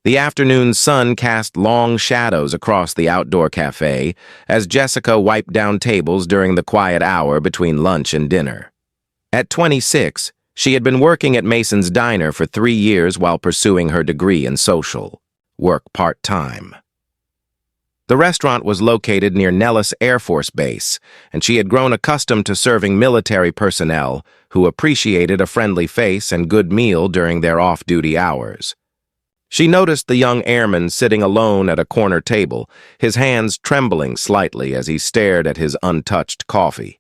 The afternoon sun cast long shadows across the outdoor cafe as Jessica wiped down tables during the quiet hour between lunch and dinner. At 26, she had been working at Mason's Diner for 3 years while pursuing her degree in social work part-time. The restaurant was located near Nellis Air Force Base, and she had grown accustomed to serving military personnel who appreciated a friendly face and good meal during their off-duty hours. She noticed the young airman sitting alone at a corner table, his hands trembling slightly as he stared at his untouched coffee.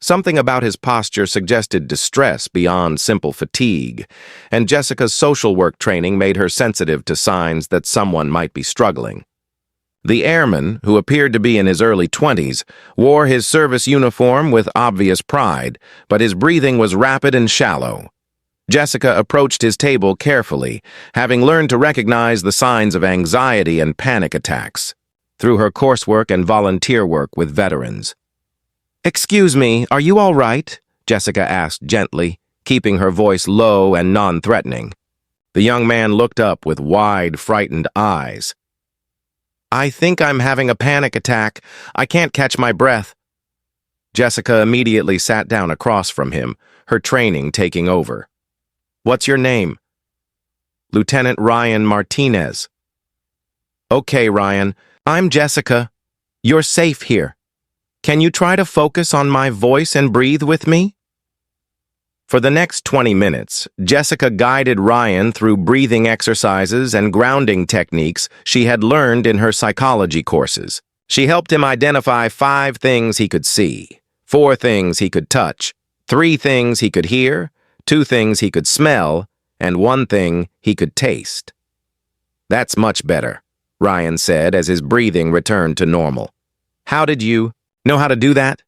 Something about his posture suggested distress beyond simple fatigue, and Jessica's social work training made her sensitive to signs that someone might be struggling. The airman, who appeared to be in his early 20s, wore his service uniform with obvious pride, but his breathing was rapid and shallow. Jessica approached his table carefully, having learned to recognize the signs of anxiety and panic attacks through her coursework and volunteer work with veterans. "Excuse me, are you all right?" Jessica asked gently, keeping her voice low and non-threatening. The young man looked up with wide, frightened eyes. "I think I'm having a panic attack. I can't catch my breath." Jessica immediately sat down across from him, her training taking over. "What's your name?" "Lieutenant Ryan Martinez." "Okay, Ryan, I'm Jessica. You're safe here. Can you try to focus on my voice and breathe with me?" For the next 20 minutes, Jessica guided Ryan through breathing exercises and grounding techniques she had learned in her psychology courses. She helped him identify 5 things he could see, 4 things he could touch, 3 things he could hear, 2 things he could smell, and 1 thing he could taste. "That's much better," Ryan said as his breathing returned to normal. "How did you know how to do that?"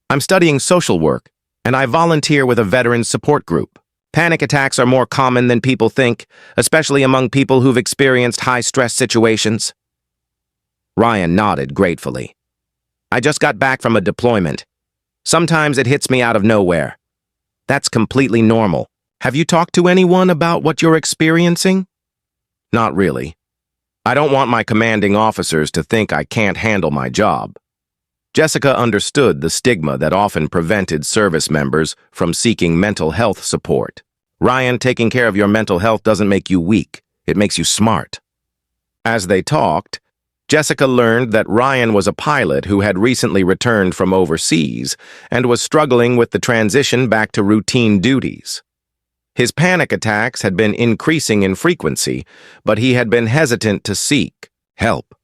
"I'm studying social work, and I volunteer with a veterans support group. Panic attacks are more common than people think, especially among people who've experienced high-stress situations." Ryan nodded gratefully. "I just got back from a deployment. Sometimes it hits me out of nowhere. That's completely normal. Have you talked to anyone about what you're experiencing?" "Not really. I don't want my commanding officers to think I can't handle my job." Jessica understood the stigma that often prevented service members from seeking mental health support. "Ryan, taking care of your mental health doesn't make you weak. It makes you smart." As they talked, Jessica learned that Ryan was a pilot who had recently returned from overseas and was struggling with the transition back to routine duties. His panic attacks had been increasing in frequency, but he had been hesitant to seek help.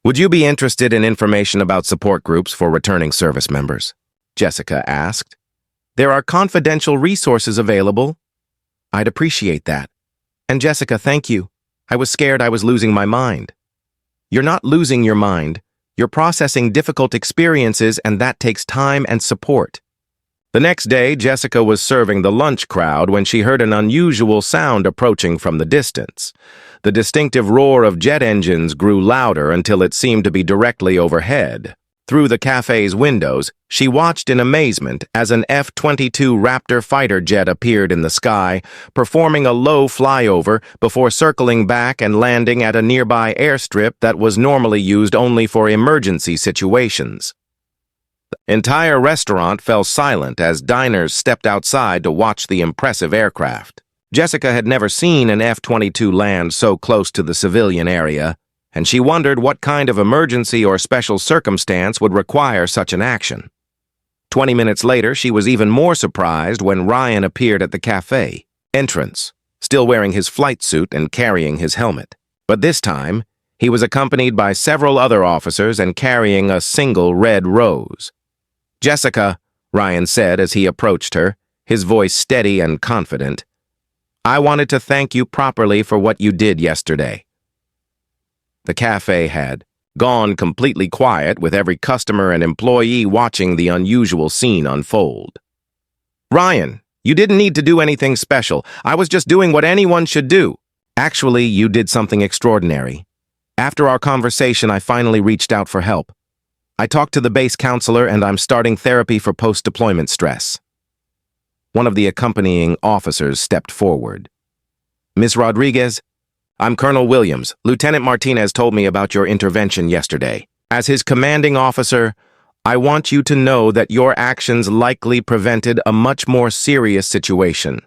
"Would you be interested in information about support groups for returning service members?" Jessica asked. "There are confidential resources available." "I'd appreciate that. And Jessica, thank you. I was scared I was losing my mind." "You're not losing your mind. You're processing difficult experiences, and that takes time and support." The next day, Jessica was serving the lunch crowd when she heard an unusual sound approaching from the distance. The distinctive roar of jet engines grew louder until it seemed to be directly overhead. Through the cafe's windows, she watched in amazement as an F-22 Raptor fighter jet appeared in the sky, performing a low flyover before circling back and landing at a nearby airstrip that was normally used only for emergency situations. The entire restaurant fell silent as diners stepped outside to watch the impressive aircraft. Jessica had never seen an F-22 land so close to the civilian area, and she wondered what kind of emergency or special circumstance would require such an action. 20 minutes later, she was even more surprised when Ryan appeared at the cafe entrance, still wearing his flight suit and carrying his helmet. But this time, he was accompanied by several other officers and carrying a single red rose. "Jessica," Ryan said as he approached her, his voice steady and confident, "I wanted to thank you properly for what you did yesterday." The cafe had gone completely quiet, with every customer and employee watching the unusual scene unfold. "Ryan, you didn't need to do anything special. I was just doing what anyone should do." "Actually, you did something extraordinary. After our conversation, I finally reached out for help. I talked to the base counselor, and I'm starting therapy for post-deployment stress." One of the accompanying officers stepped forward. "Ms. Rodriguez, I'm Colonel Williams. Lieutenant Martinez told me about your intervention yesterday. As his commanding officer, I want you to know that your actions likely prevented a much more serious situation.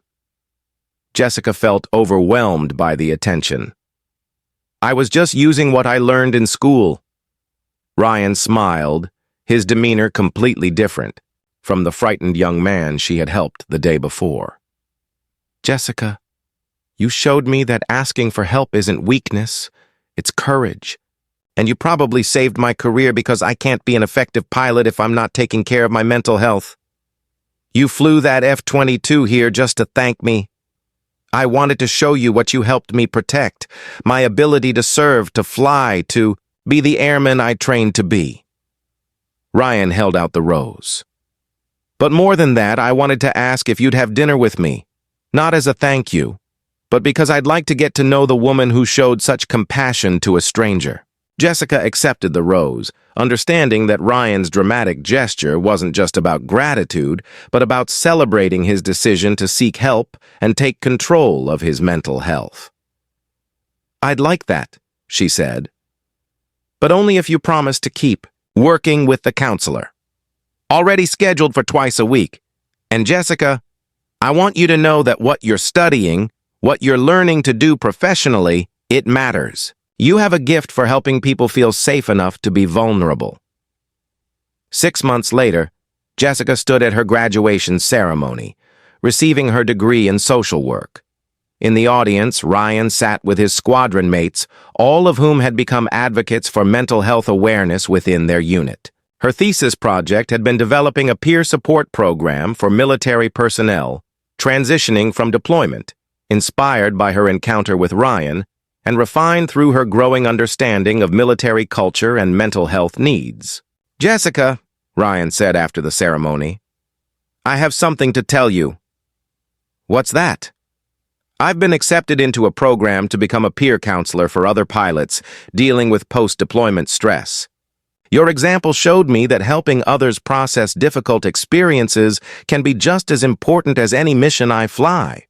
Jessica felt overwhelmed by the attention. I was just using what I learned in school. Ryan smiled, his demeanor completely different from the frightened young man she had helped the day before. Jessica, you showed me that asking for help isn't weakness, it's courage. And you probably saved my career because I can't be an effective pilot if I'm not taking care of my mental health. You flew that F-22 here just to thank me. I wanted to show you what you helped me protect, my ability to serve, to fly, to be the airman I trained to be. Ryan held out the rose. But more than that, I wanted to ask if you'd have dinner with me, not as a thank you, but because I'd like to get to know the woman who showed such compassion to a stranger. Jessica accepted the rose, understanding that Ryan's dramatic gesture wasn't just about gratitude, but about celebrating his decision to seek help and take control of his mental health. I'd like that, she said, but only if you promise to keep working with the counselor. Already scheduled for twice a week. And Jessica, I want you to know that what you're studying, what you're learning to do professionally, it matters. You have a gift for helping people feel safe enough to be vulnerable. 6 months later, Jessica stood at her graduation ceremony, receiving her degree in social work. In the audience, Ryan sat with his squadron mates, all of whom had become advocates for mental health awareness within their unit. Her thesis project had been developing a peer support program for military personnel transitioning from deployment, inspired by her encounter with Ryan, and refined through her growing understanding of military culture and mental health needs. Jessica, Ryan said after the ceremony, I have something to tell you. What's that? I've been accepted into a program to become a peer counselor for other pilots dealing with post-deployment stress. Your example showed me that helping others process difficult experiences can be just as important as any mission I fly.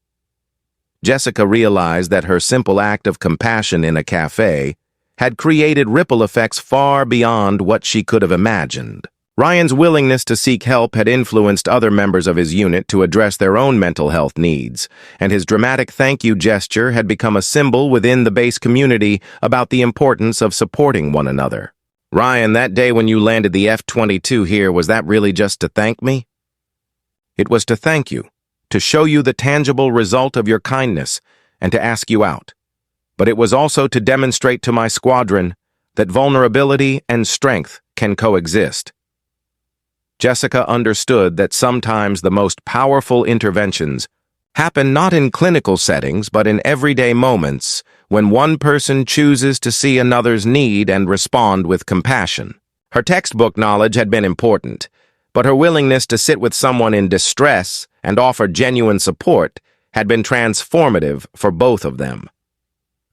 Jessica realized that her simple act of compassion in a cafe had created ripple effects far beyond what she could have imagined. Ryan's willingness to seek help had influenced other members of his unit to address their own mental health needs, and his dramatic thank you gesture had become a symbol within the base community about the importance of supporting one another. Ryan, that day when you landed the F-22 here, was that really just to thank me? It was to thank you, to show you the tangible result of your kindness, and to ask you out. But it was also to demonstrate to my squadron that vulnerability and strength can coexist. Jessica understood that sometimes the most powerful interventions happen not in clinical settings, but in everyday moments when one person chooses to see another's need and respond with compassion. Her textbook knowledge had been important, but her willingness to sit with someone in distress and offer genuine support had been transformative for both of them.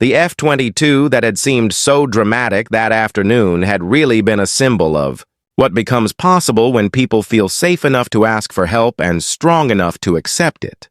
The F-22 that had seemed so dramatic that afternoon had really been a symbol of what becomes possible when people feel safe enough to ask for help and strong enough to accept it.